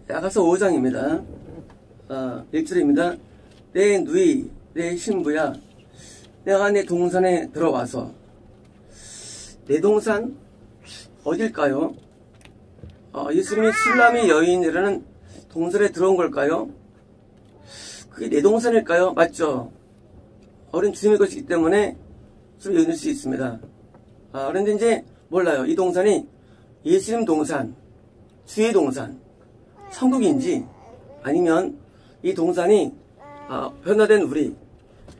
야가서 5장입니다. 1절입니다. 내 누이, 내 신부야, 내가 내 동산에 들어와서. 내 동산? 어딜까요? 예수님이 술람이 여인이라는 동산에 들어온 걸까요? 그게 내 동산일까요? 맞죠? 어린 주님의 것이기 때문에 술 여인일 수 있습니다. 그런데 이제 몰라요. 이 동산이 예수님 동산, 주의 동산, 천국인지 아니면 이 동산이 변화된 우리,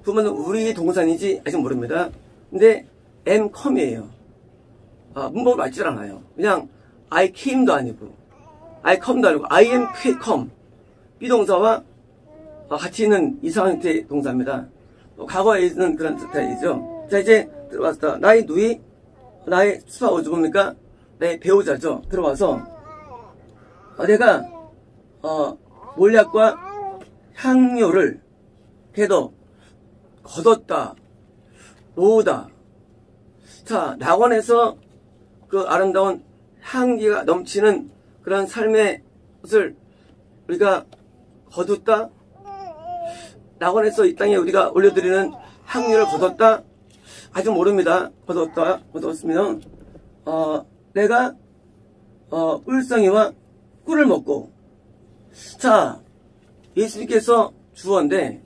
그러면 우리의 동산인지 아직 모릅니다. 근데 am come이에요. 문법을 맞질 않아요. 그냥 I came도 아니고 I come도 아니고 I am come. 비동사와 같이 있는 이상한 형태의 동사입니다. 과거에 있는 그런 스타일이죠. 자, 이제 들어왔다. 나의 누이, 나의 스파우즈 뭡니까? 나의 배우자죠. 들어와서 내가 몰약과 향료를 걔도 걷었다, 놓으다. 자, 낙원에서 그 아름다운 향기가 넘치는 그런 삶의 것을 우리가 거뒀다. 낙원에서 이 땅에 우리가 올려드리는 향유를 거뒀다. 아직 모릅니다. 거뒀으면 내가 울성이와 꿀을 먹고. 자, 예수님께서 주어인데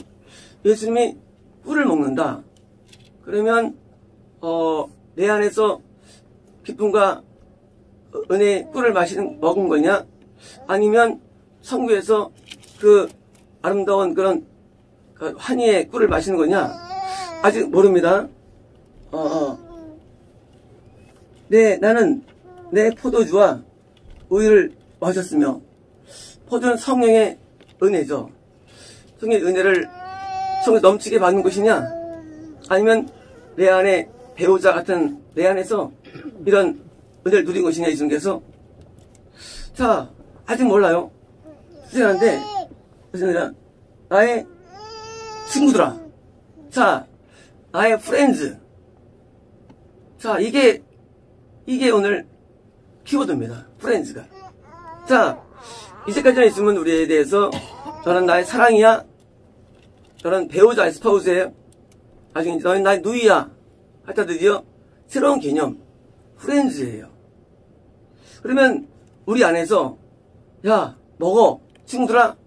예수님이 꿀을 먹는다. 그러면 내 안에서 기쁨과 은혜의 꿀을 먹은 거냐? 아니면 천국에서 그 아름다운 그런 환희의 꿀을 마시는 거냐? 아직 모릅니다. 나는 내 포도주와 우유를 마셨으며, 포도는 성령의 은혜죠. 성령의 은혜를 성에 넘치게 받는 것이냐? 아니면 내 안에 배우자 같은 내 안에서 이런 은혜를 누린 것이냐, 예수님께서. 자, 아직 몰라요. 그런데 나의 친구들아. 자, 나의 프렌즈. 자, 이게 오늘 키워드입니다. 프렌즈가. 자, 이제까지는 있으면 우리에 대해서 너는 나의 사랑이야. 너는 배우자, 스파우스예요. 아직 너는 나의 누이야. 하여튼 드디어 새로운 개념, 프렌즈예요. 그러면 우리 안에서 야, 먹어, 친구들아.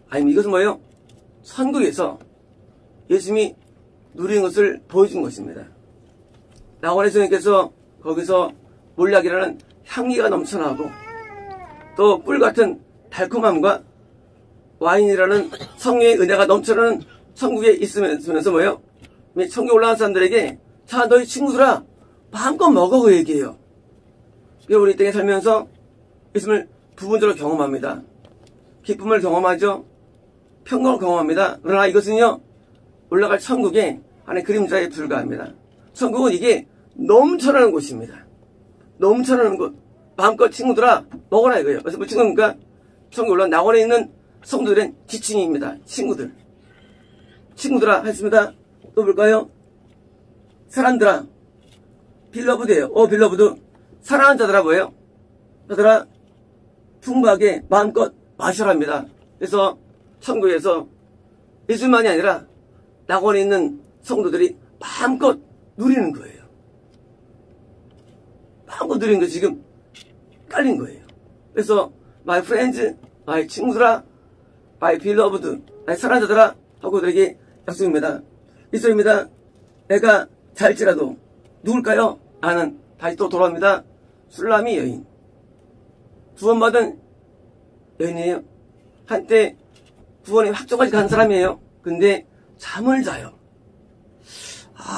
아니면 이것은 뭐예요? 천국에서 예수님이 누리는 것을 보여준 것입니다. 낙원의 성령께서 거기서 몰약이라는 향기가 넘쳐나고 또 꿀같은 달콤함과 와인이라는 성령의 은혜가 넘쳐나는 천국에 있으면서 뭐예요? 천국에 올라간 사람들에게 자, 너희 친구들아, 마음껏 먹어, 그 얘기예요. 우리 이 땅에 살면서 예수님을 부분적으로 경험합니다. 기쁨을 경험하죠. 평강을 경험합니다. 그러나 이것은요, 올라갈 천국의 하나의 그림자에 불과합니다. 천국은 이게 넘쳐나는 곳입니다. 넘쳐나는 곳. 마음껏 친구들아 먹어라 이거예요. 그래서 뭐 친구입니까? 천국에 올라간 낙원에 있는 성도들은 지칭입니다. 친구들아 했습니다. 또 볼까요? 사람들아, 빌러브드예요. 빌러브드. 사랑하는 자들아 뭐예요? 자들아 풍부하게 마음껏 마셔랍니다. 그래서 천국에서 예수만이 아니라 낙원에 있는 성도들이 마음껏 누리는 거예요. 마음껏 누리는 거 지금 깔린 거예요. 그래서 my friends, my 친구들아, my beloved, 나의 사랑하는 자들아 하고 그들에게 약속입니다. 이소입니다. 내가 잘지라도 누굴까요? 나는 다시 또 돌아옵니다. 술람이 여인. 구원받은 여인이에요. 한때 구원의 확정까지 간 사람이에요. 근데 잠을 자요.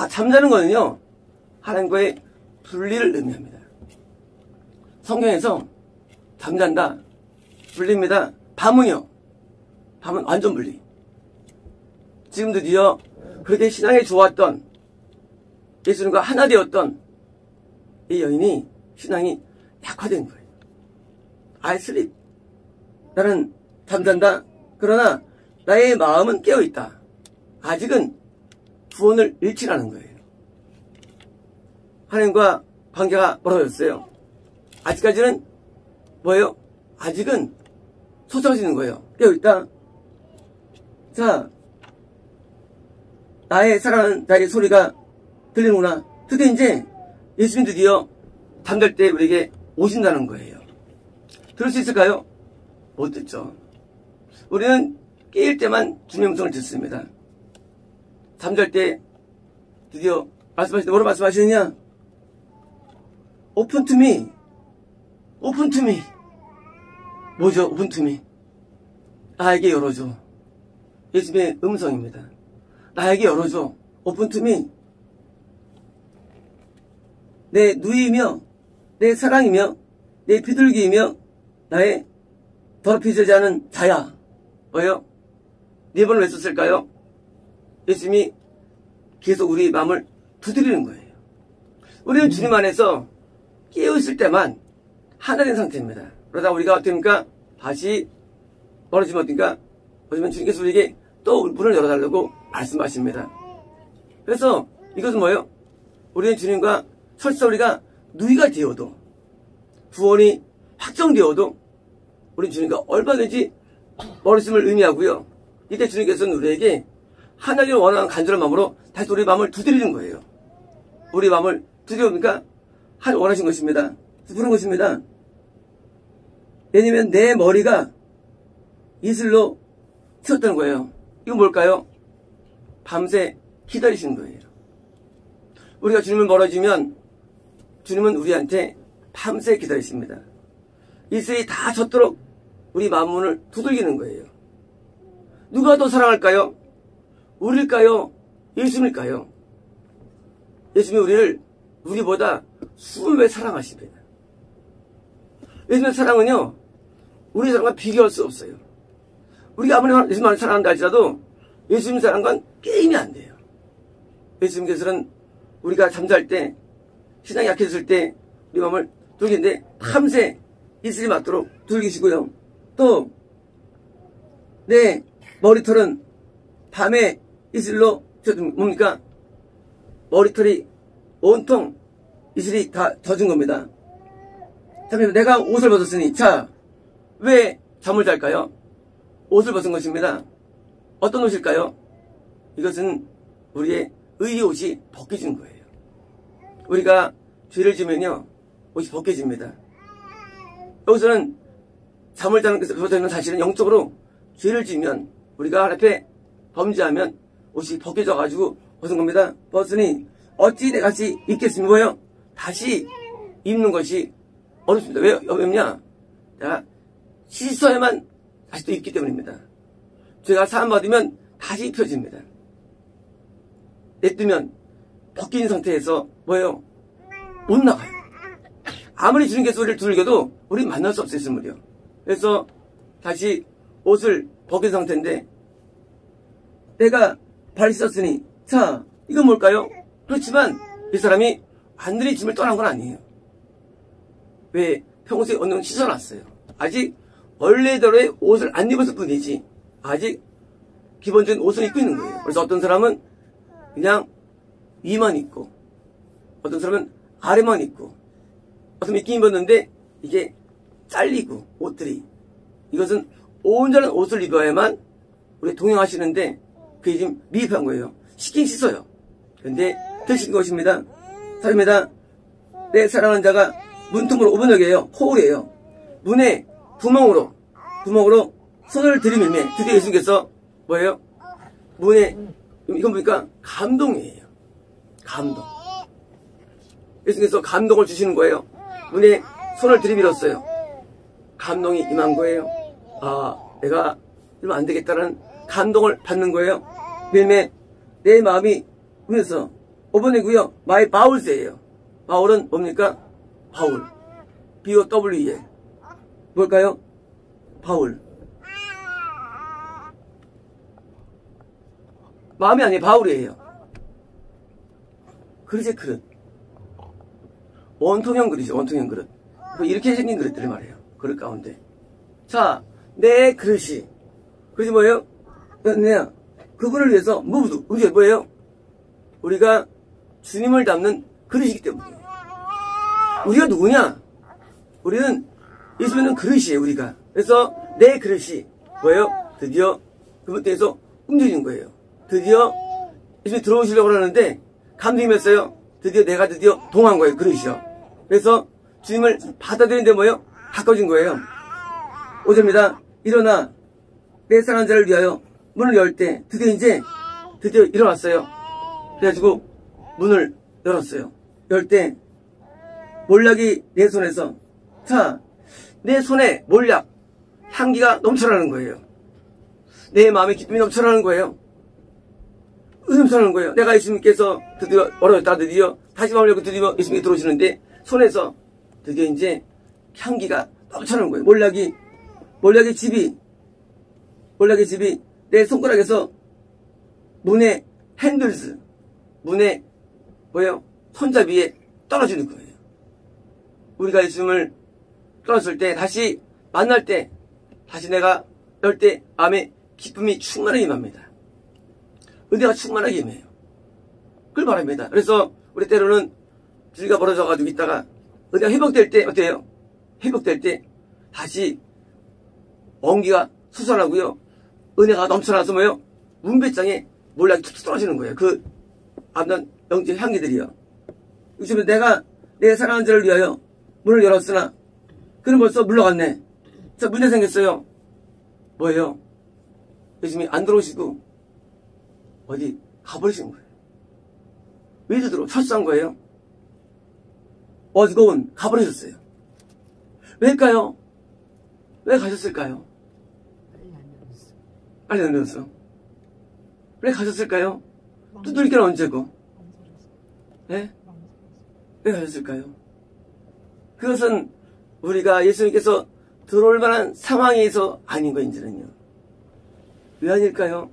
잠자는 거는요, 하나님과의 분리를 의미합니다. 성경에서 잠잔다, 분리입니다. 밤은요, 밤은 완전 분리. 지금 드디어 그렇게 신앙에 좋았던, 예수님과 하나 되었던 이 여인이 신앙이 약화된 거예요. I sleep. 나는 잠잔다. 그러나 나의 마음은 깨어있다. 아직은 구원을 잃지 않은 거예요. 하나님과 관계가 멀어졌어요. 아직까지는 뭐예요? 아직은 솟아지는 거예요. 깨어있다. 자, 나의 사랑하는 나의 소리가 들리는구나. 드디어 이제 예수님 드디어 잠잘 때 우리에게 오신다는 거예요. 들을 수 있을까요? 못 듣죠. 우리는 깨일 때만 주님의 음성을 듣습니다. 잠잘 때 드디어 말씀하시는데 뭐로 말씀하시느냐? 오픈 투미. 오픈 투미. 뭐죠? 오픈 투미. 나에게 열어줘. 예수님의 음성입니다. 나에게 열어줘. 오픈 투미. 내 누이며 내 사랑이며 내 비둘기이며 나의 더럽히지 않은 자야. 뭐예요? 네 번을 왜 썼을까요? 예수님이 계속 우리 마음을 두드리는 거예요. 우리는 주님 안에서 깨어있을 때만 하나 된 상태입니다. 그러다 우리가 어떻습니까? 다시 멀어지면 어떻습니까? 멀어지면 주님께서 우리에게 또 문을 열어달라고 말씀하십니다. 그래서 이것은 뭐예요? 우리는 주님과 설사 우리가 누이가 되어도 구원이 확정되어도 우리는 주님과 얼마든지 멀어짐을 의미하고요. 이때 주님께서는 우리에게 하나님을 원하는 간절한 마음으로 다시 우리 마음을 두드리는 거예요. 우리 마음을 두드려보니까 하나님 원하신 것입니다. 부르는 것입니다. 왜냐면 내 머리가 이슬로 튀었다는 거예요. 이건 뭘까요? 밤새 기다리시는 거예요. 우리가 주님을 멀어지면 주님은 우리한테 밤새 기다리십니다. 이슬이 다 젖도록 우리 마음문을 두들기는 거예요. 누가 더 사랑할까요? 우리일까요? 예수님일까요? 예수님이 우리를 우리보다 20배 사랑하십니다. 예수님의 사랑은요, 우리 사랑과 비교할 수 없어요. 우리가 아무리 예수님을 사랑한다 할지라도 예수님 사랑과는 게임이 안 돼요. 예수님께서는 우리가 잠잘 때, 신앙이 약해졌을 때 우리 마음을 두들기는데 밤새 이슬이 맞도록 두들기시고요. 또 내 머리털은 밤에 이슬로 뭡니까? 머리털이 온통 이슬이 다 젖은 겁니다. 잠시만요. 내가 옷을 벗었으니 자, 왜 잠을 잘까요? 옷을 벗은 것입니다. 어떤 옷일까요? 이것은 우리의 의의 옷이 벗겨진 거예요. 우리가 죄를 지면요, 옷이 벗겨집니다. 여기서는 잠을 자는 것을 벗어나는 사실은 영적으로 죄를 지면 우리가 하나님께 범죄하면 옷이 벗겨져가지고 벗은 겁니다. 벗으니 어찌 내같이 입겠습니까? 뭐예요? 다시 입는 것이 어렵습니다. 왜 어렵냐? 내가 씻어야만 다시 또 입기 때문입니다. 죄가 사함받으면 다시 입혀집니다. 냅두면 벗긴 상태에서 뭐예요? 못 나가요. 아무리 주님께서 우리를 두들겨도 우리는 만날 수 없어요. 무려. 그래서 다시 옷을 벗긴 상태인데 내가 발을 씻었으니 자, 이건 뭘까요? 그렇지만 이 사람이 완전히 짐을 떠난 건 아니에요. 왜? 평소에 어느 정도 씻어놨어요. 아직 원래대로의 옷을 안 입었을 뿐이지 아직 기본적인 옷을 입고 있는 거예요. 그래서 어떤 사람은 그냥 위만 입고 어떤 사람은 아래만 입고 어떤 사람은 입긴 입었는데 이게 잘리고 옷들이 이것은 온전한 옷을 입어야만 우리 동행하시는데 그게 지금 미흡한 거예요. 씻긴 씻어요. 그런데 드신 것입니다. 사입니다. 내 사랑하는 자가 문틈으로 오번역이에요. 호울이에요. 문에 구멍으로 손을 들이밀매 드디어 예수님께서 뭐예요? 문에 이건 보니까 감동이에요. 감동. 예수님께서 감동을 주시는 거예요. 문에 손을 들이밀었어요. 감동이 임한 거예요. 아, 내가 이러면 안 되겠다는 감동을 받는 거예요. 밀매 내 마음이 그래서 5번이고요. 마이 바울스예요. 바울은 뭡니까? 바울. B-O-W-E. 뭘까요? 바울. 마음이 아니에요. 바울이에요. 그릇이 그릇. 원통형 그릇이죠. 원통형 그릇. 이렇게 생긴 그릇들을 말해요. 그릇 가운데. 자, 내 그릇이. 그릇이 뭐예요? 그냥 그분을 위해서 우리가 뭐예요? 우리가 주님을 담는 그릇이기 때문이에요. 우리가 누구냐? 우리는 예수 믿는 그릇이에요. 우리가. 그래서 내 그릇이 뭐예요? 드디어 그분께서 움직인 거예요. 드디어 예수님이 들어오시려고 그러는데 감동이면서요. 드디어 동한 거예요. 그릇이요. 그래서 주님을 받아들이는데 뭐예요? 가까워진 거예요. 5절입니다. 일어나 내 사랑하는 자를 위하여 문을 열 때 드디어 일어났어요. 그래가지고 문을 열었어요. 열 때 몰약이 내 손에서 내 손에 몰약 향기가 넘쳐나는 거예요. 내 마음에 기쁨이 넘쳐나는 거예요. 넘쳐나는 거예요. 내가 예수님께서 드디어 멀어졌다 다시 마음을 열고 드디어 예수님이 들어오시는데 손에서 드디어 이제 향기가 넘쳐나는 거예요. 몰약의 집이 내 손가락에서 문의 핸들스, 문의 손잡이에 떨어지는 거예요. 우리가 예수님을 떨어졌을 때, 다시 만날 때, 다시 내가 열 때 마음에 기쁨이 충만하게 임합니다. 은혜가 충만하게 임해요. 그걸 말합니다. 그래서 우리 때로는 주의가 벌어져가지고 있다가 은혜가 회복될 때 어때요? 회복될 때 다시 온기가 솟아나고요. 은혜가 넘쳐나서 문배장에 몰락이 툭툭 떨어지는 거예요. 그 아름다운 영적 향기들이요. 요즘에 내가 내 사랑하는 자를 위하여 문을 열었으나 그는 벌써 물러갔네. 자, 문제 생겼어요. 뭐예요? 예수님이 안 들어오시고 어디 가버리신 거예요. 왜 철수한 거예요? 어지고운 가버리셨어요. 왜일까요? 왜 가셨을까요? 빨리 안 열었어. 왜 가셨을까요? 두들기는 언제고? 네? 왜 가셨을까요? 그것은 우리가 예수님께서 들어올 만한 상황에서 아닌 거인지는요. 왜 아닐까요?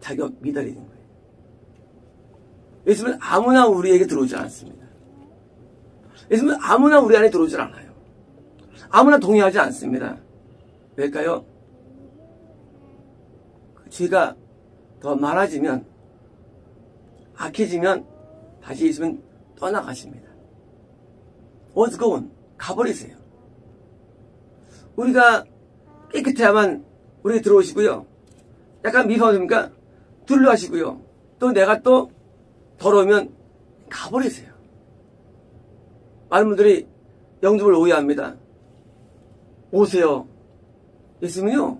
자기가 미달리는 거예요. 예수님은 아무나 우리에게 들어오지 않습니다. 예수님은 아무나 우리 안에 들어오지 않아요. 아무나 동의하지 않습니다. 왜일까요? 그 죄가 더 많아지면, 악해지면 다시 예수님은 떠나가십니다. 어지고운 가버리세요. 우리가 깨끗해야만 우리에게 들어오시고요. 약간 미화됩니까? 둘러하시고요. 또 내가 또 더러우면 가버리세요. 많은 분들이 영접을 오해합니다. 오세요. 예수님은요,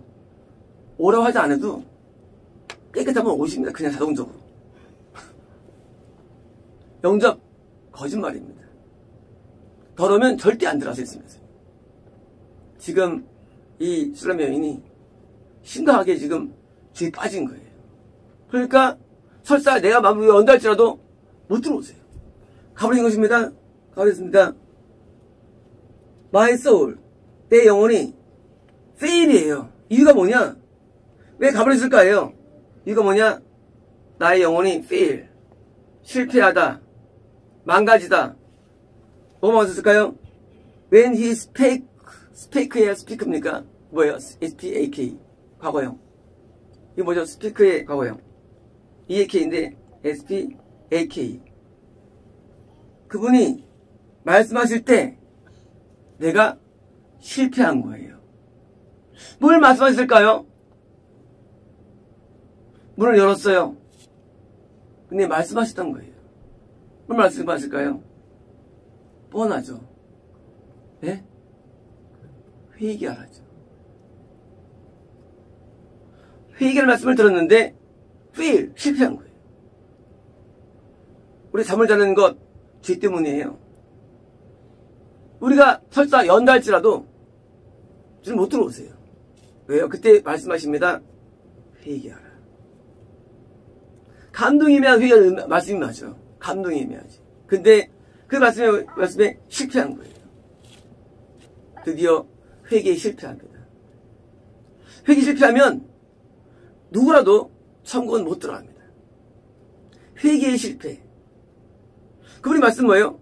오라고 하지 않아도 깨끗하면 오십니다. 그냥 자동적으로. 영접, 거짓말입니다. 더러우면 절대 안 들어가서 있습니다. 지금 이 술람 여인이 심각하게 지금 죄에 빠진 거예요. 그러니까 설사 내가 마음을 연달지라도 못 들어오세요. 가버린 것입니다. 가버렸습니다. My soul, 내 영혼이 fail이에요. 이유가 뭐냐? 왜 가버렸을까요? 이유가 뭐냐? 나의 영혼이 fail, 실패하다, 망가지다. 뭐가 맞았을까요? When he speak예요? speak입니까? 뭐예요? S-P-A-K, 과거형. 이게 뭐죠? speak의 과거형. EAK인데 S-P-A-K. 그분이 말씀하실 때 내가 실패한 거예요. 뭘 말씀하실까요? 문을 열었어요. 근데 말씀하셨던 거예요. 뭘 말씀하실까요? 뻔하죠. 네? 회개하라죠. 회개할 말씀을 들었는데 fail, 실패한 거예요. 우리 잠을 자는 것 죄 때문이에요. 우리가 설사 연달지라도 지금 못 들어오세요. 왜요? 그때 말씀하십니다. 회개하라. 감동이면 회개하는 말씀이 맞죠. 감동이면야지. 근데 그 말씀에 실패한 거예요. 드디어 회개에 실패합니다. 회개 실패하면 누구라도 천국은 못 들어갑니다. 회개의 실패. 그분이 말씀 뭐예요?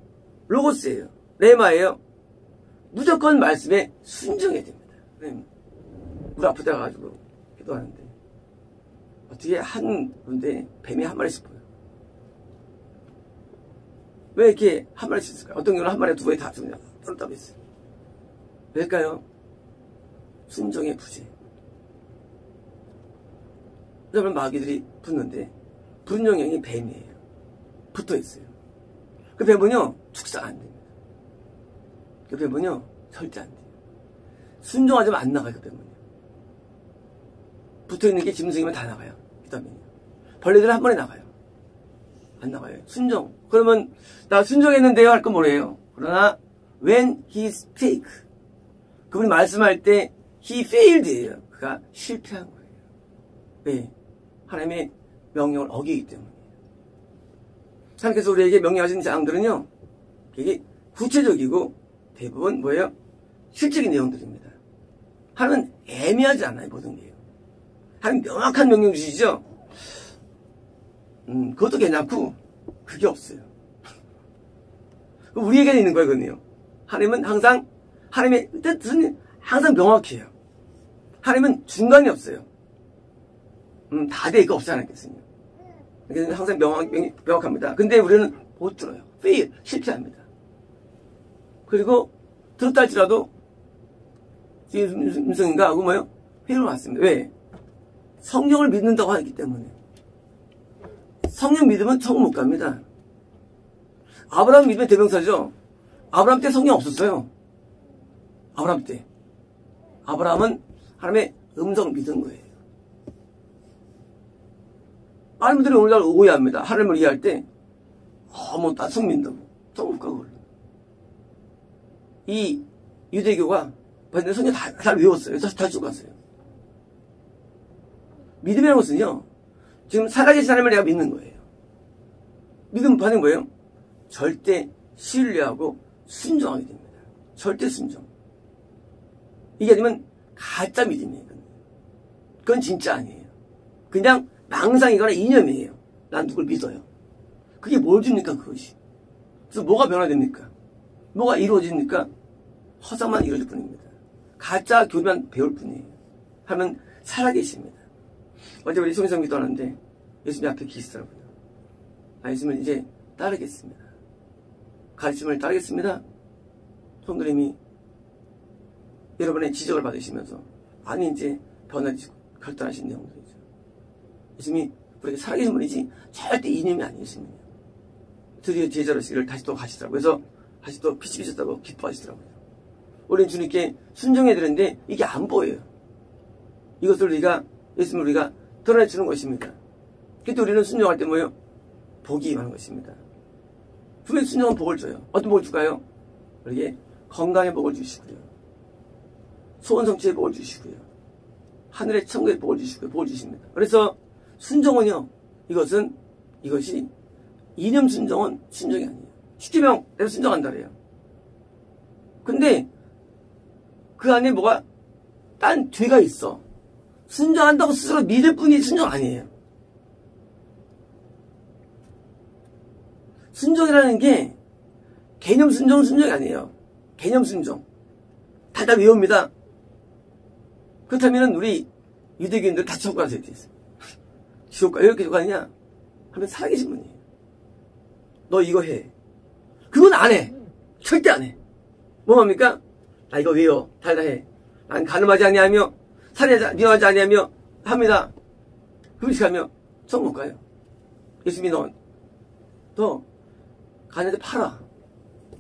로고스예요. 레마예요. 무조건 말씀에 순종해야 됩니다. 물 아프다 가지고 기도하는데 어떻게 한 군데 뱀이 한 마리씩 보여요? 왜 이렇게 한 마리씩 있을까요? 어떤 경우는 한 마리 두 마리 다 죽냐? 떨어져 있어요. 왜일까요? 순종의 부재. 그러면 마귀들이 붙는데 분용형이 뱀이에요. 붙어있어요. 그 뱀은요 축사가 안 됩니다. 그 뱀은요 절대 안 돼요. 순종하자면 안 나가요. 그 뱀은요. 붙어있는 게 짐승이면 다 나가요. 비타민이요. 벌레들은 한 번에 나가요. 안 나가요. 순종. 그러면 나 순종했는데요 할 건 뭐래요? 그러나 when he spake, 그분이 말씀할 때 he failed예요. 그가 실패한 거예요. 왜? 하나님의 명령을 어기기 때문에. 하나님께서 우리에게 명령하신 사항들은요 이게 구체적이고 대부분 뭐예요? 실질적인 내용들입니다. 하나님은 애매하지 않아요. 모든 게요. 하나님 명확한 명령 주시죠. 그것도 괜찮고 그게 없어요. 우리에게는 있는 거예요. 그건요. 하나님은 항상 하나님의 뜻은 항상 명확해요. 하나님은 중간이 없어요. 다 돼 있고 없지 않았겠어요. 항상 명확합니다. 근데 우리는 못 들어요. fail, 실패합니다. 그리고 들었다 할지라도 음성인가 하고 뭐요? 회의로 왔습니다. 왜? 성령을 믿는다고 하기 때문에. 성령 믿으면 천국 못 갑니다. 아브라함 믿으면 대명사죠. 아브라함 때 성령 없었어요. 아브라함 때. 아브라함은 하나님의 음성을 믿은 거예요. 많은 분들이 오늘날 오해합니다. 하나님을 이해할 때 뭐 성 믿는다고. 천국 가고. 이 유대교가 성경 다 외웠어요. 다 죽었어요. 믿음이라는 것은요 지금 살아계신 하나님을 내가 믿는 거예요. 믿음 반응 뭐예요? 절대 신뢰하고 순종하게 됩니다. 절대 순종. 이게 아니면 가짜 믿음이에요. 그건 진짜 아니에요. 그냥 망상이거나 이념이에요. 난 누굴 믿어요. 그게 뭘 줍니까 그것이. 그래서 뭐가 변화됩니까? 뭐가 이루어집니까? 허상만 이루어질 뿐입니다. 가짜 교리만 배울 뿐이에요. 하면 살아계십니다. 어제 우리 송희성 기도하는데 예수님 앞에 계시더라고요. 예수님을 이제 따르겠습니다. 가르침을 따르겠습니다. 성도님이 여러분의 지적을 받으시면서 아니 이제 변화지고 결단하신 내용들이죠. 예수님이 우리에게 살아계신 분이지 절대 이념이 아니에요. 예수님은요. 드디어 제자로시기를 다시 또 가시더라고요. 그래서 다시 또 빛이 비쳤다고 기뻐하시더라고요. 우리는 주님께 순종해야 되는데 이게 안 보여요. 이것을 우리가 예수님을 우리가 드러내주는 것입니다. 그때 우리는 순종할 때 뭐예요? 복이 임하는 것입니다. 분명히 순종은 복을 줘요. 어떤 복을 줄까요? 우리에게 건강의 복을 주시고요. 소원 성취의 복을 주시고요. 하늘의 천국의 복을 주시고요. 복을 주십니다. 그래서 순종은요. 이것이 이념 순종은 순종이 아니에요. 시키면 내가 순종한다 그래요. 근데 그 안에 뭐가 딴 죄가 있어. 순종한다고 스스로 믿을 뿐이 순종 아니에요. 순종이라는 게 개념 순종은 순종이 아니에요. 개념 순종. 다 외웁니다. 그렇다면 우리 유대교인들 다 지옥 가서 있어요. 지옥 가, 왜 이렇게 가느냐? 하면 살아계신 분이에요. 너 이거 해. 그건 안 해. 절대 안 해. 뭐합니까? 나 이거 외워. 다 해. 난 가늠하지 아니하며 살인하지 아니하며 합니다. 그렇게 하면 천국 못 가요. 예수님이 너 가는데 팔아.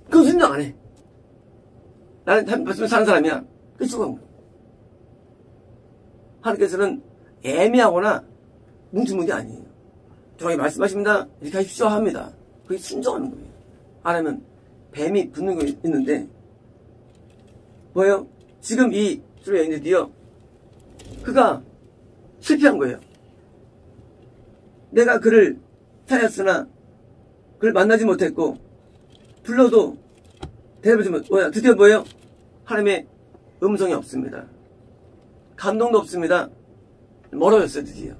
그건 순종 안 해. 나는 한 말씀 사는 사람이야. 그 죽은 거야. 하나님께서는 애매하거나 뭉치는 게 아니에요. 정확히 말씀하십니다. 이렇게 하십시오 합니다. 그게 순종하는 거예요. 안 하면 뱀이 붙는 거 있는데 뭐예요? 지금 이 주의 여인들 드디어 그가 실패한 거예요. 내가 그를 찾았으나 그를 만나지 못했고 불러도 대답하지 못해요. 드디어 뭐예요? 하나님의 음성이 없습니다. 감동도 없습니다. 멀어졌어요. 드디어.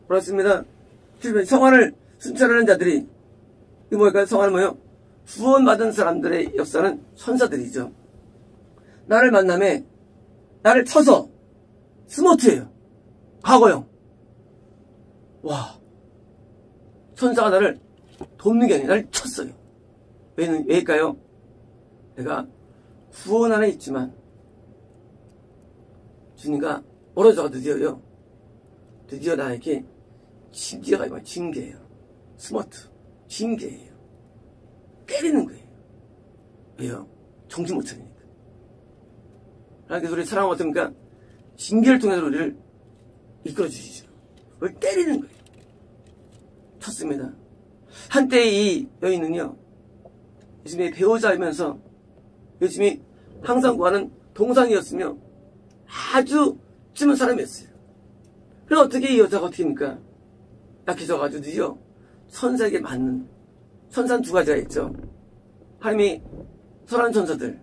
그렇습니다. 성화를 순찰하는 자들이 이거 뭘까요? 성화는 뭐예요? 구원받은 사람들의 역사는 천사들이죠. 나를 만남에 나를 쳐서 스모트예요. 과거형. 와. 천사가 나를 돕는 게 아니라 나를 쳤어요. 왜일까요? 내가 구원 안에 있지만 주님과 멀어져가 드디어 나에게 징계가 이거 징계예요. 스머트 징계예요. 때리는 거예요. 왜요? 정신 못 차리니까. 하나님께서 우리 사랑하고 어떻습니까? 징계를 통해서 우리를 이끌어 주시죠. 우리를 때리는 거예요. 쳤습니다. 한때 이 여인은요, 요즘에 배우자이면서 요즘에 항상 구하는 동상이었으며 아주 찜은 사람이었어요. 그럼 어떻게 이 여자가 어떻게 합니까? 약해져가지고 드디어 천사에게 맞는, 천사는 두 가지가 있죠. 하나님이 선한 천사들,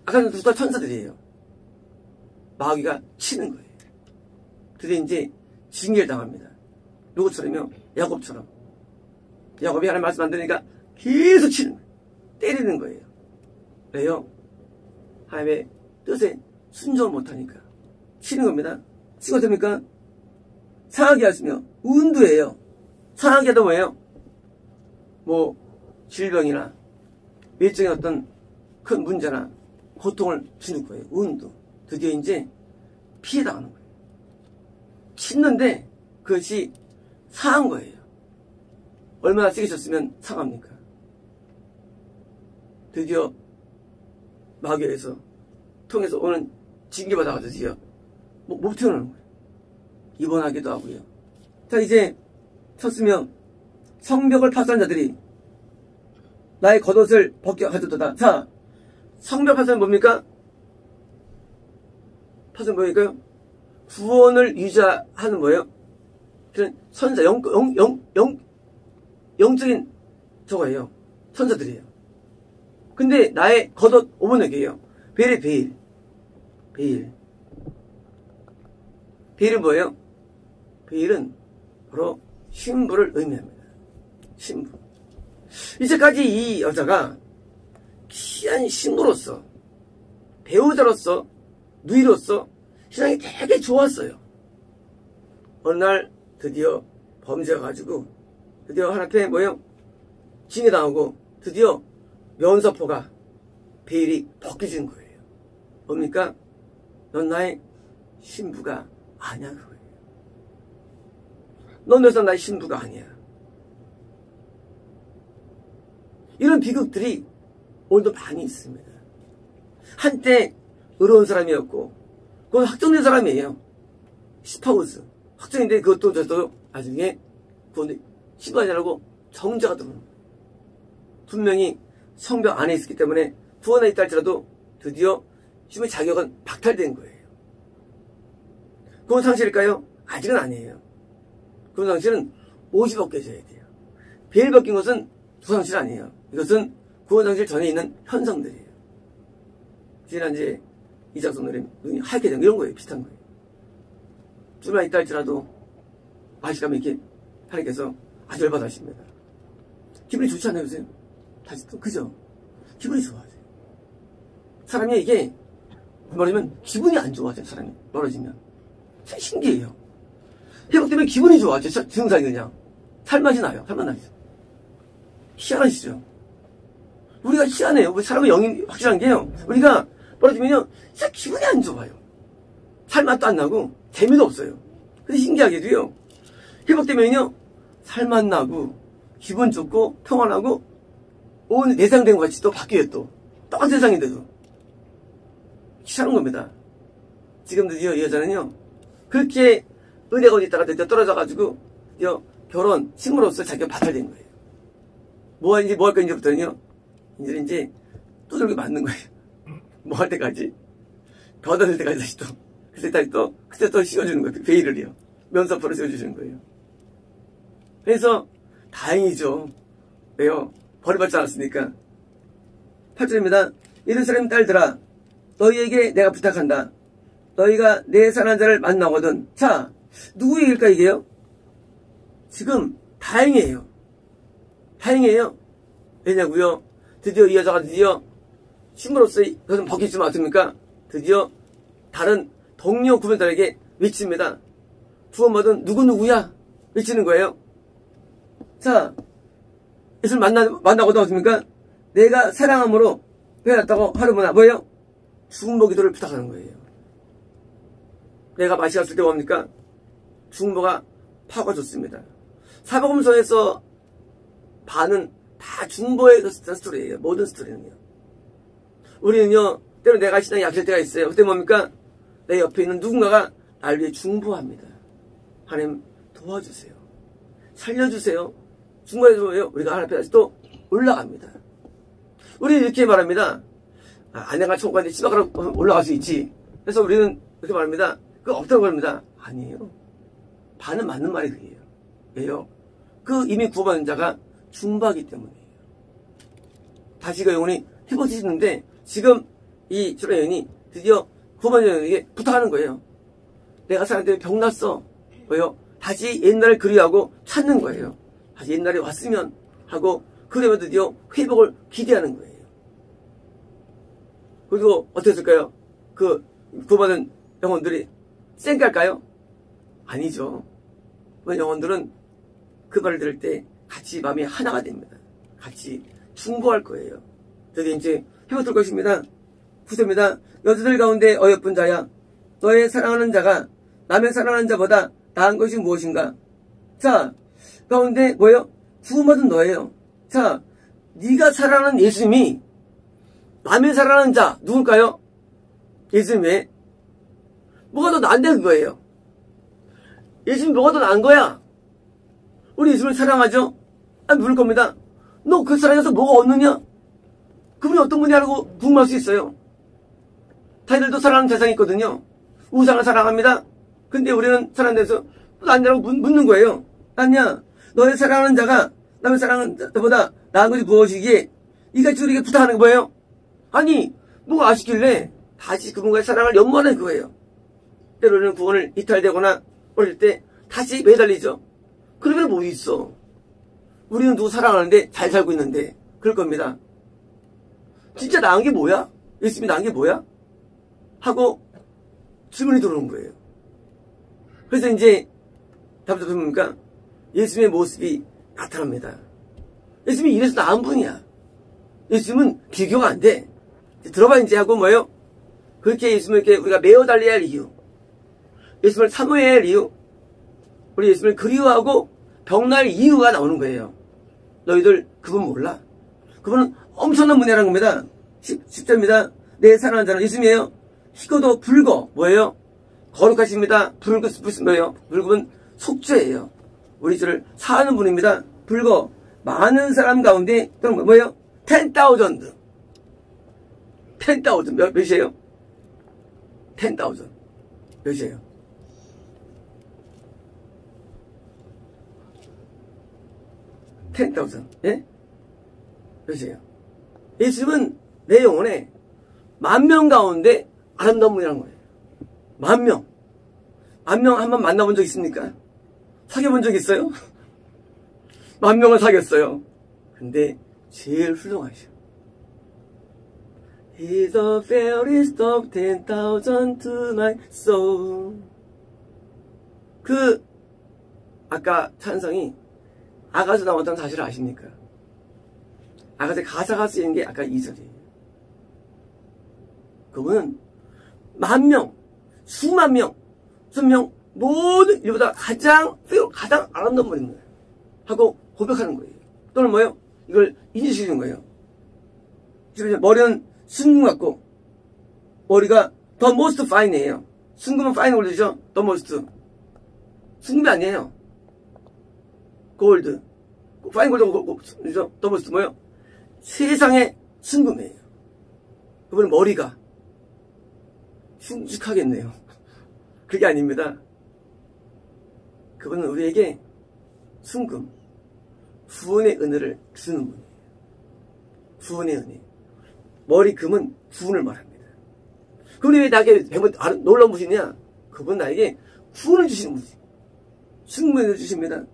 아까는 두 다 천사들이에요. 마귀가 치는 거예요. 드디어 이제 징계를 당합니다. 누구처럼요? 야곱처럼. 야곱이 하나님 말씀 안 들으니까 계속 치는 거예요. 때리는 거예요. 왜요? 하나님의 뜻에 순종을 못하니까 치는 겁니다. 치고 됩니까? 상하게 하시며 운두예요. 상하게 하다 뭐예요? 뭐 질병이나 외적인 어떤 큰 문제나 고통을 주는 거예요. 운두. 드디어 이제 피해당하는 거예요. 치는데 그것이 상한 거예요. 얼마나 세게 쳤으면 상합니까? 드디어 마귀에서 통해서 오는 징계받아가지고 드디어 못 태어나는 거예요. 입원하기도 하고요. 자, 이제 쳤으면 성벽을 파수한 자들이 나의 겉옷을 벗겨 가졌도다. 자, 성벽 파수는 뭡니까? 파수는 뭐일까요? 구원을 유지하는 뭐예요? 그런 선자, 영적인 저거예요. 선자들이에요. 근데 나의 겉옷 오번역이에요. 베일이 베일. 베일. 베일은 뭐예요? 베일은 바로 신부를 의미합니다. 신부. 이제까지 이 여자가 귀한 신부로서, 배우자로서, 누이로서 신앙이 되게 좋았어요. 어느 날 드디어 범죄가 가지고 드디어 하나님 앞에 뭐예요? 징계당하고 드디어 면사포가 베일이 벗겨진 거예요. 뭡니까? 넌 나의 신부가 아니야 그거예요. 넌 더 이상 나의 신부가 아니야. 이런 비극들이 오늘도 많이 있습니다. 한때 의로운 사람이었고 그건 확정된 사람이에요. 스파우스 확정인데 그것도 저도 나중에 그건 신부아니라고 정죄가 들어오는 거예요. 분명히 성벽 안에 있었기 때문에 구원에 있다 할지라도 드디어 신부의 자격은 박탈된 거예요. 구원 상실일까요? 아직은 아니에요. 구원 상실은 옷이 벗겨져야 돼요. 베일 벗긴 것은 구원 상실 아니에요. 이것은 구원 상실 전에 있는 현상들이에요. 지난주에 이작성 노래 눈이 하얗게 된 이런 거예요. 비슷한 거예요. 좀만 있다 할지라도 아시가면 이렇게 하나님께서 아주 열받아 하십니다. 기분이 좋지 않아요 요새? 다시 또 그죠? 기분이 좋아져요. 사람이 이게 말하면 기분이 안 좋아져요. 사람이 멀어지면 신기해요. 회복되면 기분이 좋아져요. 증상이 그냥 살맛이 나요. 살맛 나죠. 희한하시죠? 우리가 희한해요. 사람의 영이 확실한 게요. 우리가 멀어지면요 진짜 기분이 안 좋아요. 살맛도 안 나고 재미도 없어요. 근데 신기하게도요 회복되면요 살맛 나고 기분 좋고 평안하고 온 내상된 것 같이 또 바뀌어요. 또 똑같은 세상인데도 희한한 겁니다. 지금 드디어 이 여자는요 그렇게 은혜가 어디 있다가 드디어 떨어져가지고 드디어 결혼 식물로서 자기가 박탈된 거예요. 뭐 할 거냐 이제부터는요 이제 두들겨 맞는 거예요. 뭐 할 때까지 더다될 때까지 다시 또 그때 또 씌워주는 거예요. 베일을요 면사포를 씌워주시는 거예요. 그래서 다행이죠. 왜요? 벌받지 않았으니까. 8절입니다. 예루살렘 딸들아 너희에게 내가 부탁한다. 너희가 내 사랑하는 자를 만나거든. 자, 누구 얘기일까 이게요? 지금 다행이에요. 다행이에요. 왜냐고요? 드디어 이 여자가 드디어 신부로서 그것은 벗기지만 어떻습니까? 드디어 다른 동료 구변자에게 외칩니다. 구원받은 누구누구야? 외치는 거예요. 자, 예수를 만나고도 어떻습니까? 내가 사랑함으로 배웠다고 하려면 뭐예요? 중보 기도를 부탁하는 거예요. 내가 맛이 갔을 때 뭡니까? 중보가 파고졌습니다. 사복음서에서 반은 다 중보에 관한 스토리예요. 모든 스토리는요. 우리는요, 때로 내가 신앙이 약할 때가 있어요. 그때 뭡니까? 내 옆에 있는 누군가가 나를 위해 중보합니다. 하나님 도와주세요. 살려주세요. 중보해주세요. 우리가 하나님 앞에 또 올라갑니다. 우리는 이렇게 말합니다. 아내가 천국 가는데 집 밖으로 올라갈 수 있지. 그래서 우리는 이렇게 말합니다. 그거 없다고 말합니다. 아니에요. 반은 맞는 말이 그게요. 왜요? 그 이미 구원받은 자가 중보하기 때문이에요. 다시 그 영혼이 회복되시는데 지금 이 저런 여인이 드디어 구원받은 여인에게 부탁하는 거예요. 내가 사람 때문에 병났어. 왜요? 다시 옛날을 그리워하고 찾는 거예요. 다시 옛날에 왔으면 하고 그러면 드디어 회복을 기대하는 거예요. 그리고 어떻게 했을까요? 그 구원받은 영혼들이 쌩깔까요? 아니죠. 그 영혼들은 그 말을 들을 때 같이 마음이 하나가 됩니다. 같이 중보할 거예요. 드디어 이제 회복될 것입니다. 9절입니다. 여자들 가운데 어여쁜 자야, 너의 사랑하는 자가 남의 사랑하는 자보다 나은 것이 무엇인가? 자, 가운데 뭐예요? 구원받은 너예요. 자, 네가 사랑하는 예수님이 남의 사랑하는 자 누굴까요? 예수님의 뭐가 더 나은데 그거예요. 예수님 뭐가 더 나은 거야? 우리 예수님을 사랑하죠? 물을 겁니다. 너 그 사랑에서 뭐가 얻느냐? 그분이 어떤 분이라고 궁금할 수 있어요. 자기들도 사랑하는 대상이 있거든요. 우상을 사랑합니다. 근데 우리는 사랑하는 데서 낫냐고 묻는 거예요. 낫냐? 너의 사랑하는 자가 남의 사랑하는 자보다 나은 것이 무엇이기에 이같이 우리에게 부탁하는 게 뭐예요? 아니 뭐가 아쉽길래 다시 그분과의 사랑을 연모하는 거예요. 때로는 구원을 이탈되거나 어릴 때 다시 매달리죠. 그러면 뭐 있어? 우리는 누구 사랑하는데 잘 살고 있는데 그럴 겁니다. 진짜 나은 게 뭐야? 예수님이 나은 게 뭐야? 하고 질문이 들어오는 거예요. 그래서 이제 답답해 보니까 예수님의 모습이 나타납니다. 예수님이 이래서 나은 분이야. 예수님은 비교가 안 돼. 들어봐 이제 하고 뭐예요? 그렇게 예수님을 이렇게 우리가 메어 달려야 할 이유, 예수님을 사모해야 할 이유, 우리 예수님을 그리워하고 병날 이유가 나오는 거예요. 너희들 그분 몰라? 그분은 엄청난 분이라는 겁니다. 10절입니다. 내 사랑하는 자는 예수님이에요. 희고도 붉어 뭐예요? 거룩하십니다. 붉은 뭐예요? 붉은 속죄예요. 우리 주를 사하는 분입니다. 붉어 많은 사람 가운데 또는 뭐예요? 10,000 몇이에요? 10,000 몇이에요? 10,000 예? 몇이에요? 예수님은 내 영혼에 10,000명 가운데 아름다운 분이라는 거예요. 10,000명. 10,000명 한번 만나본 적 있습니까? 사귀어본 적 있어요? 10,000명을 사귀었어요. 근데 제일 훌륭하셔. He's the fairest of 10,000 to my soul. 그 아까 찬성이 아가서 나왔다는 사실을 아십니까? 아가서 가사가 쓰이는 게 아까 2절이에요. 그분은 10,000명, 수만 명, 수천 명 모든 일보다 가장 아름다운 분인 거예요. 하고 고백하는 거예요. 또는 뭐예요? 이걸 인지시키는 거예요. 지금 머리는 순금 같고 머리가 the most fine이에요. 순금은 fine 올리죠? the most. 순금이 아니에요. 골드. 파인 골드죠? the most 뭐예요? 세상의 순금이에요. 그분은 머리가 흉측하겠네요. 그게 아닙니다. 그분은 우리에게 순금, 구원의 은혜를 주는 분이에요. 구원의 은혜. 머리 금은 구원을 말합니다. 그분이 왜 나에게 놀라운 분이냐? 그분 나에게 구원을 주시는 분이에요. 순금을 주십니다.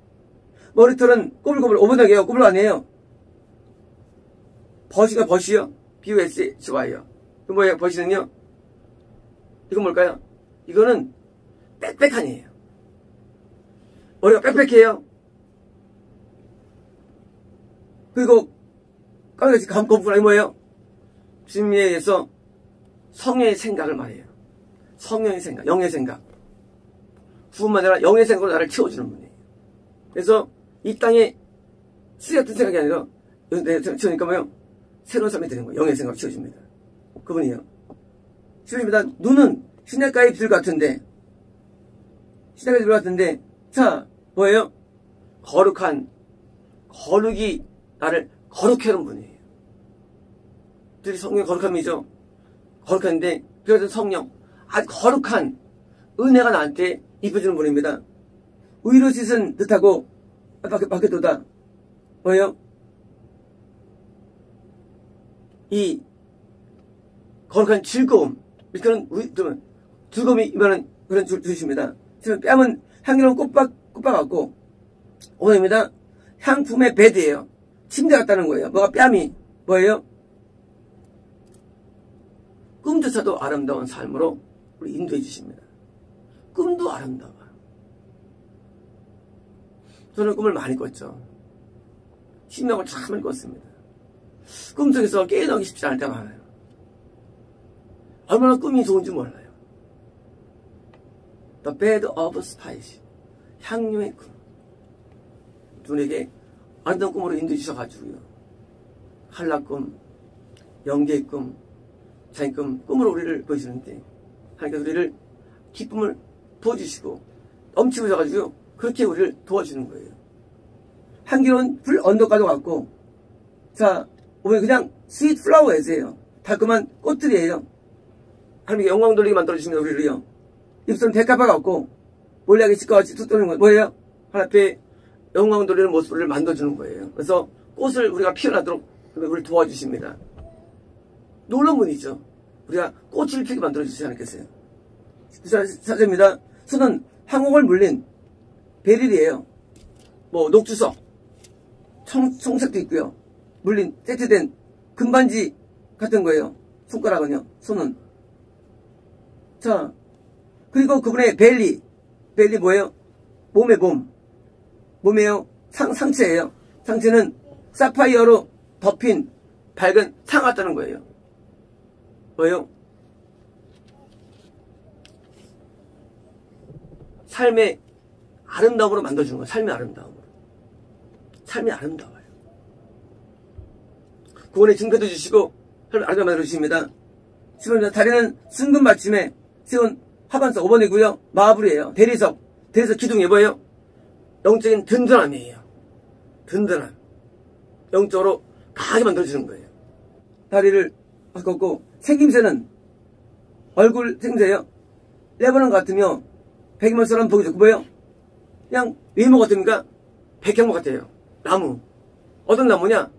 머리털은 꼬불꼬불 오분하게요. 꼬불 아니에요. 버시요? BUSY요. 그 뭐예요? 버시는요? 이건 뭘까요? 이거는 빽빽하니에요. 머리가 빽빽해요. 그리고 까마귀같이 거북하니 뭐예요? 주님에 의해서 성의 생각을 말해요. 성령의 생각, 영의 생각. 구원만 아니라 영의 생각으로 나를 채워주는 분이에요. 그래서 이 땅에 쓰레 같은 생각이 아니라 내 채우니까 뭐요? 새로운 삶이 되는 거예요. 영의 생각으로 채워줍니다. 그분이에요. 실입니다. 눈은 시냇가의 빛 같은데, 시냇가의 빛 같은데, 자, 뭐예요? 거룩이 나를 거룩해 하는 분이에요. 들이 성령의 거룩함이죠. 거룩한데, 그 같은 성령, 아주 거룩한 은혜가 나한테 입혀주는 분입니다. 의로 씻은 듯하고, 바뀌었다. 뭐예요? 이 거룩한 즐거움, 그런 즐거움이 임하는 그런 주십니다. 지금 뺨은 향기로운 꽃밭 같고, 오늘입니다. 향품의 베드예요. 침대 같다는 거예요. 뭐가 뺨이 뭐예요? 꿈조차도 아름다운 삶으로 우리 인도해 주십니다. 꿈도 아름다워요. 저는 꿈을 많이 꿨죠. 신명을 참 많이 꿨습니다. 꿈속에서 깨어나기 쉽지 않을 때가 많아요. 얼마나 꿈이 좋은지 몰라요. The bed of spice. 향료의 꿈. 눈에게 아름다운 꿈으로 인도해 주셔가지고요. 한락꿈, 영계의 꿈, 자인 꿈으로 우리를 보여주는데, 하나님께서 우리를 기쁨을 부어주시고 넘치고 져가지고 그렇게 우리를 도와주는 거예요. 향기로운 불 언덕가도 같고, 자, 보면 그냥 스윗 플라워에서예요. 달콤한 꽃들이에요. 하나님께 영광 돌리게 만들어주시면 우리를요. 입술은 백합화 같고, 몰래하게 치과같이 툭 떠는 거예요. 뭐예요? 하나님 앞에 영광 돌리는 모습을 만들어주는 거예요. 그래서 꽃을 우리가 피어나도록 우리를 도와주십니다. 놀라운 분이죠. 우리가 꽃을 피게 만들어주시지 않겠어요? 사제입니다. 손은 황옥을 물린 베릴이에요. 뭐 녹주석, 청색도 있고요. 물린 세트된 금반지 같은 거예요. 손가락은요. 손은. 자, 그리고 그분의 벨리 뭐예요? 몸의 몸이에요. 상체예요. 상체는 사파이어로 덮인 밝은 상 같다는 거예요. 뭐예요? 삶의 아름다움으로 만들어주는 거예요. 삶의 아름다움으로. 삶이 아름다워요. 구원의 증표도 주시고 삶을 아름다워 만들어주십니다. 10번입니다. 다리는 순금 받침에 세운 하반석 5번이고요. 마블이에요. 대리석 기둥이 뭐예요? 영적인 든든함이에요. 든든함. 영적으로 강하게 만들어주는 거예요. 다리를 바꿨고, 생김새는 얼굴 생김새예요. 레바논 같으며 백이만처럼 보기 좋고, 뭐예요? 그냥 외모 같으니까 백향목 같아요. 나무. 어떤 나무냐?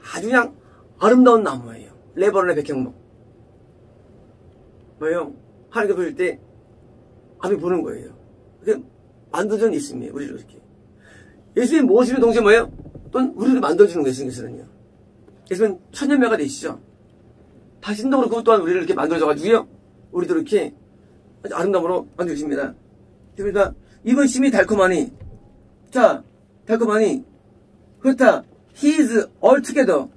아주 그냥 아름다운 나무예요. 레바논의 백향목. 뭐예요? 하나님께 보일 때 앞에 보는 거예요. 그게 만들어주는 예수님이에요. 우리를 이렇게. 예수님 모시는 동시에 뭐예요? 또는 우리를 만들어주는 거예요. 예수님께서는요. 예수님은 천년매가 되시죠. 당신도 그렇고 또한 우리를 이렇게 만들어줘가지고요. 우리도 이렇게 아름다움으로 만들어주십니다. 그러니까 이번 심이 달콤하니, 자, 달콤하니, 그렇다. He is altogether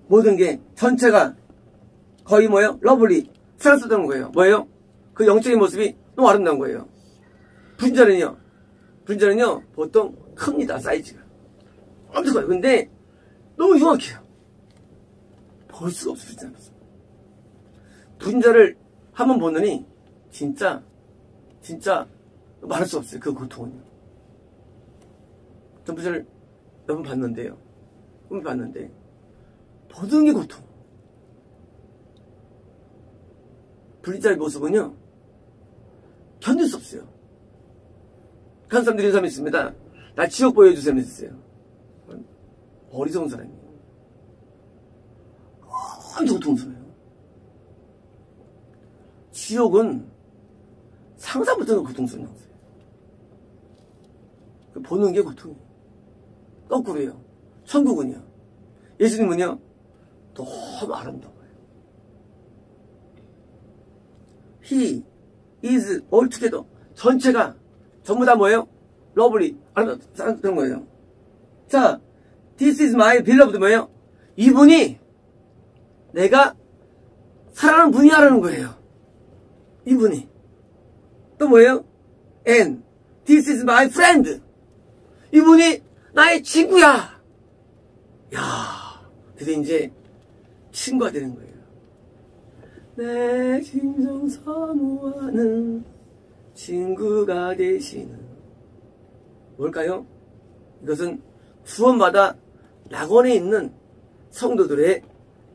모든 게 전체가 거의 뭐예요? 러블리. 사랑스럽다는 거예요. 뭐예요? 그 영적인 모습이 너무 아름다운 거예요. 분자는요 보통 큽니다. 사이즈가 엄청 커요. 근데 너무 흉악해요. 볼 수가 없어. 분자를 한번 보느니 진짜 말할 수 없어요. 그 고통은요. 전 분자를 몇 번 봤는데요. 꿈을 봤는데 보는 게 고통. 분자의 모습은요 견딜 수 없어요. 한 사람들이 이런 사람이 있습니다. 나 지옥 보여주세요. 했어요. 어리석은 사람이에요. 엄청 고통스러워요. 지옥은 상상 못하는 고통스러운 영상이에요. 보는 게 고통이에요. 거꾸로요. 천국은요. 예수님은요. 너무 아름다워요. He is altogether. 전체가 전부 다 뭐예요? 러블리. 아름다운 거예요. 자, this is my beloved 뭐예요? 이분이 내가 사랑하는 분이야라는 거예요. 이분이 또 뭐예요? And this is my friend. 이분이 나의 친구야. 야, 그래서 이제 친구가 되는 거예요. 내 진정 사모하는 친구가 되시는. 뭘까요? 이것은 구원받아 낙원에 있는 성도들의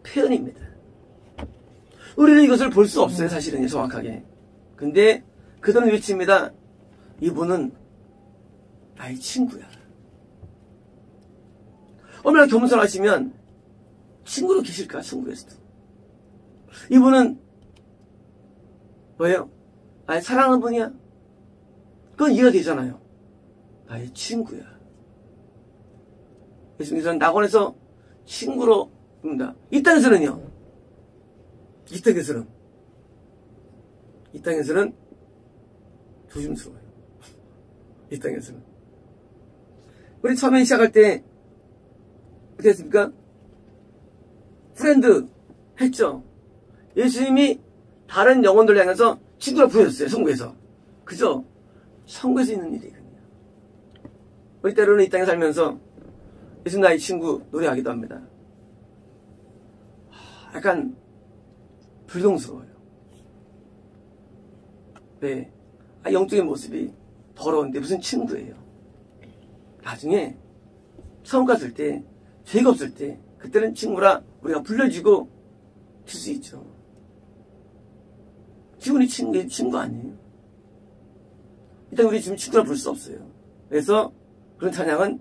표현입니다. 우리는 이것을 볼 수 없어요, 사실은 정확하게. 근데 그들은 외칩니다. 이분은 나의 친구야. 얼마나 겸손하시면 친구로 계실까, 천국에서도. 이분은 뭐예요? 나의 사랑하는 분이야? 그건 이해가 되잖아요. 나의 친구야. 예수님께서는 낙원에서 친구로 부릅니다. 이 땅에서는요. 이 땅에서는 조심스러워요. 이 땅에서는. 우리 처음에 시작할 때 어떻게 했습니까? 프렌드 했죠. 예수님이 다른 영혼들을 향해서 친구라 부르셨어요. 천국에서. 그죠? 천국에서 있는 일이거든요. 우리 때로는 이 땅에 살면서 예수님 나의 친구 노래하기도 합니다. 약간 불동스러워요. 왜? 영적인 모습이 더러운데 무슨 친구예요. 나중에 천국 갔을 때, 죄가 없을 때, 그때는 친구라 우리가 불러주고 줄 수 있죠. 지금 우리 친구 아니에요. 일단 우리 지금 친구라 부를 수 없어요. 그래서 그런 찬양은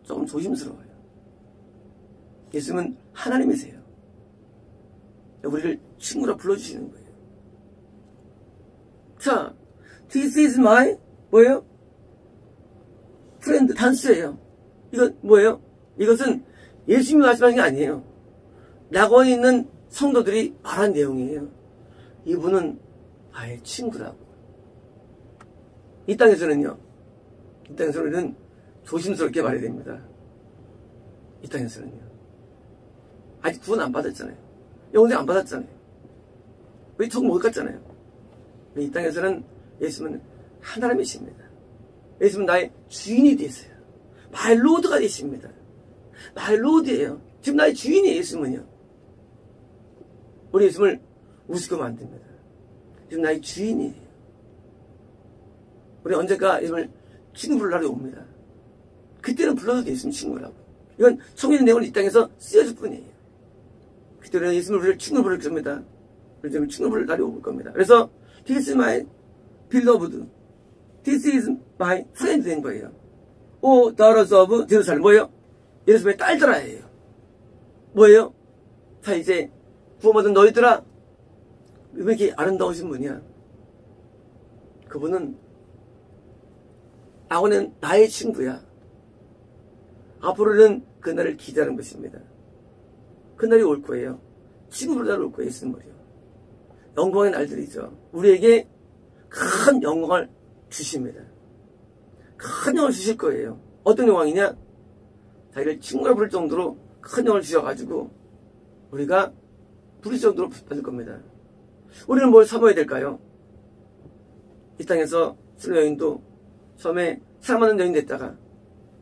조금 조심스러워요. 예수님은 하나님이세요. 우리를 친구라 불러주시는 거예요. 자, this is my 뭐예요? 프렌드 단수예요. 이건 뭐예요? 이것은 예수님이 말씀하신 게 아니에요. 낙원에 있는 성도들이 말한 내용이에요. 이분은 나의 친구라고. 이 땅에서는요. 이 땅에서는 조심스럽게 말해야 됩니다. 이 땅에서는요. 아직 구원 안 받았잖아요. 영생 안 받았잖아요. 우리 천국 못 갔잖아요. 이 땅에서는 예수님은 하나님이십니다. 예수님은 나의 주인이 되세요. 마이 로드가 되십니다. 마이 로드예요. 지금 나의 주인이에요. 예수님은요. 우리 예수님을 우습게 만듭니다. 지금 나의 주인이에요. 우리 언젠가 예수님을 친구 부를 날이 옵니다. 그때는 불러도 돼. 예수님 친구라고. 이건 성경의 내용을 이 땅에서 쓰여줄 뿐이에요. 그때는 예수님을 우리를 친구 부를 겁니다. 우리 친구 부를 날이 올 겁니다. 그래서 This is my beloved. This is my friend 된 거예요. O daughters of Jerusalem. 뭐예요? 예루살렘의 딸들아예요. 뭐예요? 자, 이제 구원받은 너희들아. 왜 이렇게 아름다우신 분이야? 그분은 낙원은 나의 친구야. 앞으로는 그날을 기다리는 것입니다. 그날이 올 거예요. 친구로 날 올 거예요. 예수님을요. 영광의 날들이죠. 우리에게 큰 영광을 주십니다. 큰 영광을 주실 거예요. 어떤 영광이냐? 자기를 친구라 부를 정도로 큰 영광을 주셔가지고 우리가 부를 정도로 받을 겁니다. 우리는 뭘 삼아야 될까요? 이 땅에서 슬로 여인도 처음에 사랑하는 여인 됐다가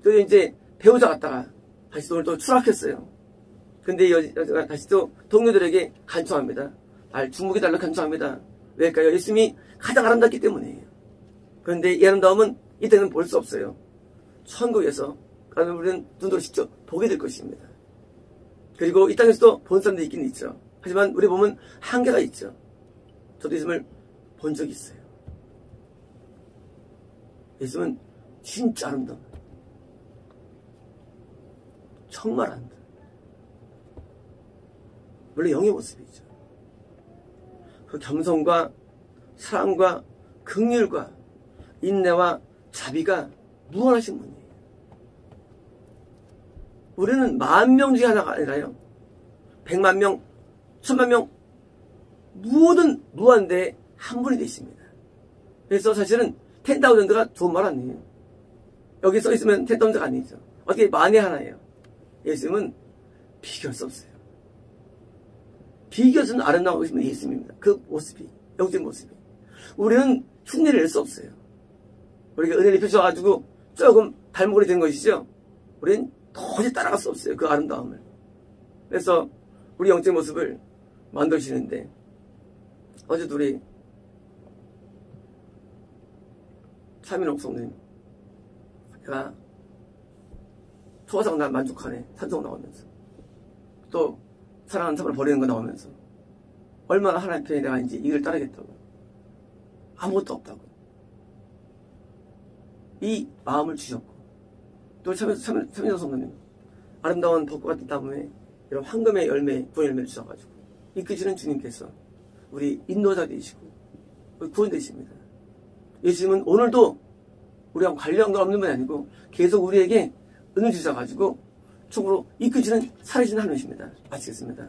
또 이제 배우자 갔다가 다시 오늘 또 추락했어요. 근데 여자가 다시 또 동료들에게 간청합니다. 날 주목해달라고 간청합니다. 왜일까요? 예수님이 가장 아름답기 때문이에요. 그런데 이 아름다움은 이 땅에는 볼 수 없어요. 천국에서 그러면 우리는 눈으로 직접 보게 될 것입니다. 그리고 이 땅에서도 본 사람도 있긴 있죠. 하지만 우리 몸은 한계가 있죠. 저도 예수님을 본 적이 있어요. 예수님은 진짜 아름다워. 정말 아름다워. 원래 영의 모습이죠. 그 겸손과 사랑과 긍휼과 인내와 자비가 무한하신 분이에요. 우리는 10,000명 중에 하나가 아니라요. 100만 명, 1000만 명 모든 무한대에 한 분이 되십니다. 그래서 사실은 10,000가 좋은 말 아니에요. 여기 써 있으면 10,000가 아니죠. 어떻게 만에 하나예요. 예수님은 비교할 수 없어요. 비교할 수 없는 아름다운 것이 예수님입니다. 그 모습이, 영적인 모습이. 우리는 흉내를 낼 수 없어요. 우리가 은혜를 입혀주셔가지고 조금 발목이 된 것이죠. 우리는 도저히 따라갈 수 없어요. 그 아름다움을. 그래서 우리 영적인 모습을 만드시는데 어제도 우리 차민옥 성님 내가 초가상 날 만족하네 산송 나오면서 또 사랑하는 사람을 버리는 거 나오면서 얼마나 하나님 편에 내가 이제 이걸 따르겠다고 아무것도 없다고 이 마음을 주셨고 또 차민옥 성님 아름다운 벚꽃 같은 나무에 이런 황금의 열매 구원 열매를 주셔가지고 이끄시는 주님께서 우리 인도자 되시고 구원 되십니다. 예수님은 오늘도 우리랑 관련 건 없는 분이 아니고 계속 우리에게 은을 주셔가지고 총으로 이끄시는 살아계신 하나님이십니다. 마치겠습니다.